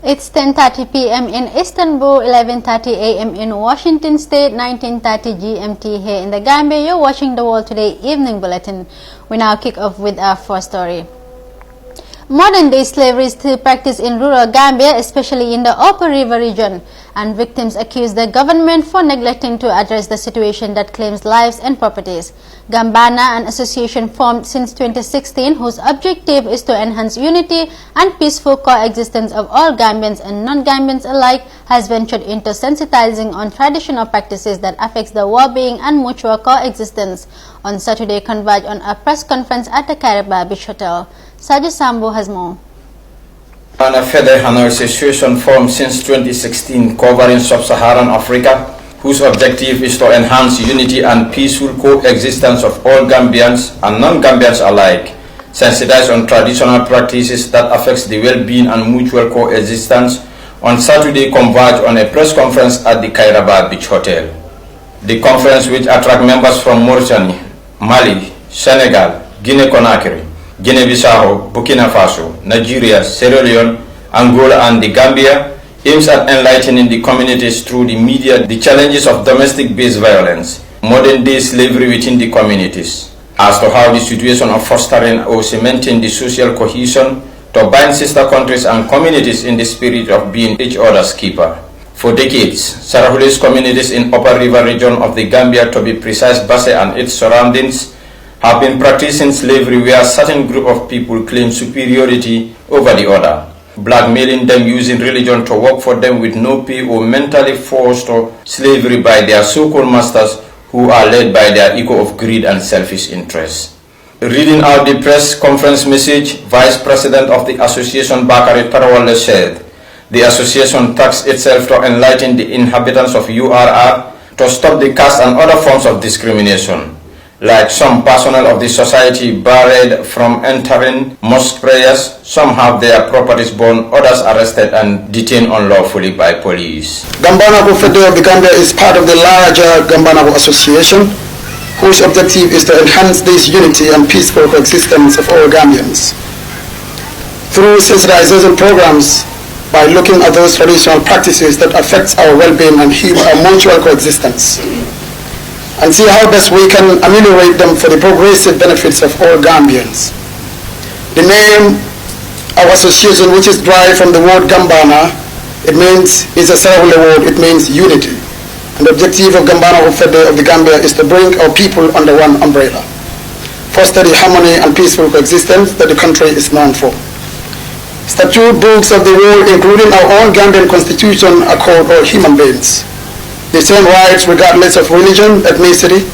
It's 10:30 p.m. in Istanbul, 11:30 a.m. in Washington State, 19:30 GMT here in the Gambia. You're watching the World Today Evening Bulletin. We now kick off with our first story. Modern-day slavery is still practiced in rural Gambia, especially in the Upper River region, and victims accuse the government for neglecting to address the situation that claims lives and properties. Gambana, an association formed since 2016, whose objective is to enhance unity and peaceful coexistence of all Gambians and non-Gambians alike, has ventured into sensitizing on traditional practices that affects the well-being and mutual coexistence. On Saturday, converged on a press conference at the Caribbean Beach Hotel. Sajo Sambo has more. An association formed since 2016 covering sub-Saharan Africa, whose objective is to enhance unity and peaceful coexistence of all Gambians and non-Gambians alike, sensitized on traditional practices that affects the well-being and mutual coexistence, on Saturday converged on a press conference at the Caribbean Beach Hotel. The conference, which attracts members from Mauritania, Mali, Senegal, Guinea-Conakry, Guinea-Bissau, Burkina Faso, Nigeria, Sierra Leone, Angola and the Gambia, aims at enlightening the communities through the media the challenges of domestic-based violence, modern-day slavery within the communities, as to how the situation of fostering or cementing the social cohesion to bind sister countries and communities in the spirit of being each other's keeper. For decades, Sarahulis communities in Upper River region of the Gambia, to be precise, Basse and its surroundings, have been practicing slavery where a certain group of people claim superiority over the other, blackmailing them using religion to work for them with no pay or mentally forced to slavery by their so-called masters who are led by their ego of greed and selfish interests. Reading out the press conference message, Vice President of the Association Bakari Tarawale said, the association tasks itself to enlighten the inhabitants of URR to stop the caste and other forms of discrimination. Like some personnel of the society barred from entering mosque prayers, some have their properties burned, others arrested and detained unlawfully by police. Gambanago Federal of the Gambia is part of the larger Gambanago Association, whose objective is to enhance this unity and peaceful coexistence of all Gambians. Through sensitization programs, by looking at those traditional practices that affect our well-being and our mutual coexistence, and see how best we can ameliorate them for the progressive benefits of all Gambians. The name our association, which is derived from the word Gambana, is a Sarahule word, it means unity. And the objective of Gambana of the Gambia is to bring our people under one umbrella, foster the harmony and peaceful coexistence that the country is known for. Statute books of the world, including our own Gambian constitution, are called all human beings. The same rights regardless of religion, ethnicity,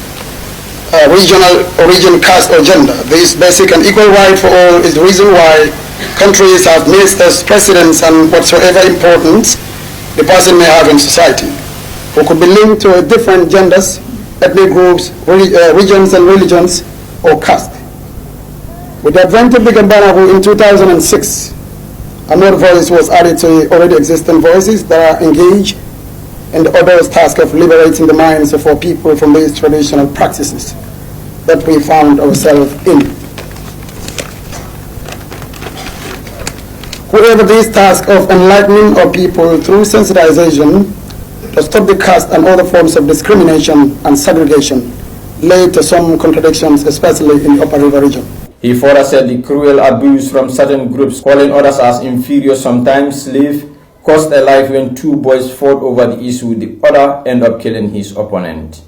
regional origin, caste or gender. This basic and equal right for all is the reason why countries have ministers, presidents and whatsoever importance the person may have in society, who could be linked to different genders, ethnic groups, regions and religions or caste. With the advent of the Gambanago in 2006, another voice was added to already existing voices that are engaged in the other's task of liberating the minds of our people from these traditional practices that we found ourselves in. Whoever this task of enlightening our people through sensitization to stop the caste and other forms of discrimination and segregation led to some contradictions, especially in the Upper River region. He further said the cruel abuse from certain groups, calling others as inferior, sometimes slave, cost a life when two boys fought over the issue. The other ended up killing his opponent.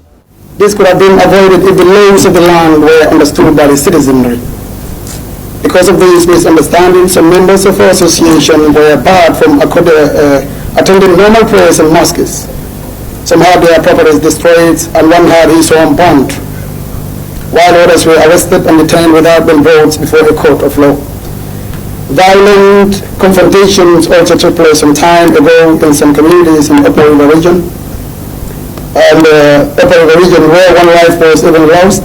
This could have been avoided if the laws of the land were understood by the citizenry. Because of these misunderstandings, some members of our association were barred from attending normal prayers in mosques. Some had their properties destroyed and one had his home burned, while others were arrested and detained without being brought before a court of law. Violent confrontations also took place some time ago in some communities in the Upper River region. And the Upper River region where one life was even lost.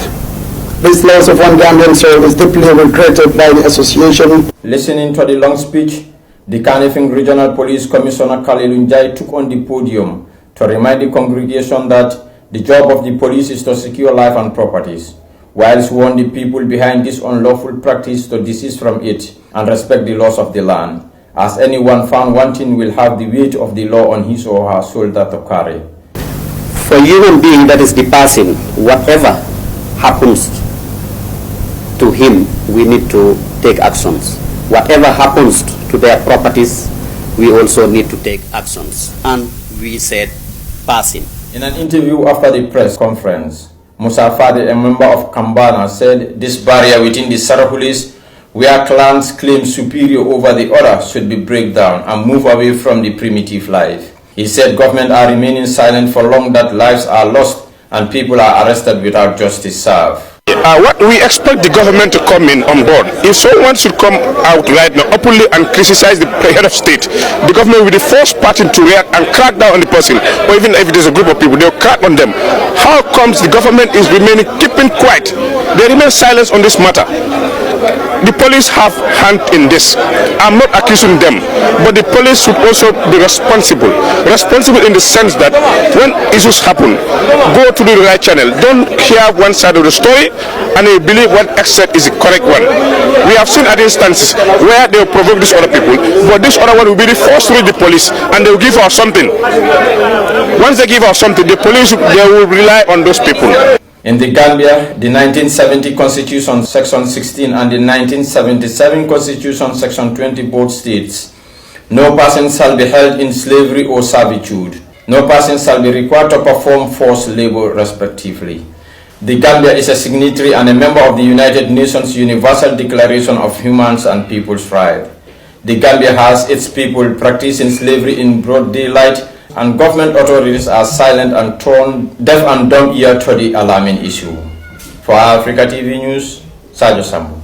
This loss of one Gambian soul is deeply regretted by the association. Listening to the long speech, the Kanifing Regional Police Commissioner Khalil Njai took on the podium to remind the congregation that the job of the police is to secure life and properties, whilst warned the people behind this unlawful practice to desist from it and respect the laws of the land, as anyone found wanting will have the weight of the law on his or her shoulder to carry. For a human being that is the person, whatever happens to him, we need to take actions. Whatever happens to their properties, we also need to take actions. And we said, passing. In an interview after the press conference, Musa Fade, a member of Kambana, said this barrier within the Sarahulis, where clans claim superior over the other, should be break down and move away from the primitive life. He said government are remaining silent for long, that lives are lost and people are arrested without justice served. What we expect the government to come in on board. If someone should come out right now openly and criticize the head of state, the government will be the first party to react and crack down on the person, or even if it is a group of people, they'll crack on them. How comes the government is remaining keeping quiet? They remain silent on this matter. The police have hand in this. I'm not accusing them, but the police should also be responsible. Responsible in the sense that when issues happen, go to the right channel. Don't hear one side of the story and you believe one excerpt is the correct one. We have seen at instances where they will provoke these other people, but this other one will be the first to reach the police and they will give us something. Once they give us something, the police, they will rely on those people. In the Gambia, the 1970 Constitution Section 16 and the 1977 Constitution Section 20 both states, no person shall be held in slavery or servitude. No person shall be required to perform forced labor respectively. The Gambia is a signatory and a member of the United Nations Universal Declaration of Human and People's Rights. The Gambia has its people practicing slavery in broad daylight, and government authorities are silent and turn deaf and dumb ear to the alarming issue. For Africa TV News, Sajo Sambu.